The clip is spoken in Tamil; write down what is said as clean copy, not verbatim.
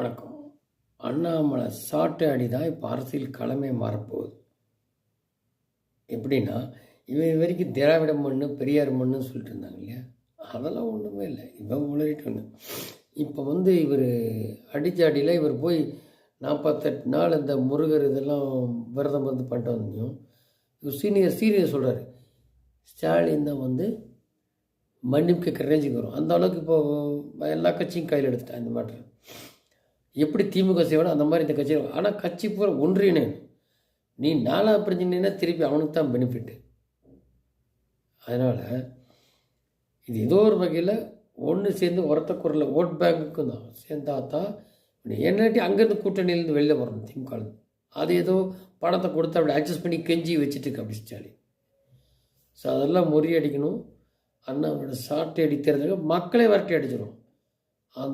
வணக்கம். அண்ணாமலை சாட்டை அடி தான் இப்போ அரசியல் களமே மாறப்போகுது. எப்படின்னா, இவன் வரைக்கும் திராவிட மண்ணு, பெரியார் மண்ணுன்னு சொல்லிட்டு இருந்தாங்க இல்லையா? அதெல்லாம் ஒன்றுமே இல்லை. இவன் உளறிட்டு இப்போ இவர் அடித்த அடியில் இவர் போய் 48 நாள் இந்த முருகர் இதெல்லாம் விரதம் பண்ணிட்டு வந்தோம். இவர் சீனியர் சொல்கிறாரு, ஸ்டாலின் தான் மன்னிப்பு கேட்குற ரேஞ்சுக்கு வரும். அந்த அளவுக்கு இப்போது எல்லா கட்சியும் கையில் எடுத்துட்டான் இந்த மேட்ரு. எப்படி திமுக செய்வானோ அந்த மாதிரி இந்த கட்சி. ஆனால் கட்சி பூரா ஒன்றியனே நீ நாலாக பிரிஞ்சுனா திருப்பி அவனுக்கு தான் பெனிஃபிட்டு. அதனால் இது ஏதோ ஒரு வகையில் ஒன்று சேர்ந்து ஒருத்த குரலில் ஓட் பேங்குக்கும் தான் சேர்ந்தா தான் என்னாட்டி அங்கேருந்து கூட்டணியிலேருந்து வெளியில் வரணும் திமுகலேருந்து. அது ஏதோ பணத்தை கொடுத்து அப்படி அட்ஜஸ்ட் பண்ணி கெஞ்சி வச்சுட்டு அப்படி ஸ்டாலின். ஸோ அதெல்லாம் முறியடிக்கணும். அண்ணாவோட சாட்டை அடிக்கிறதுக்கு மக்களே விரட்டி அடிச்சிடும். அந்த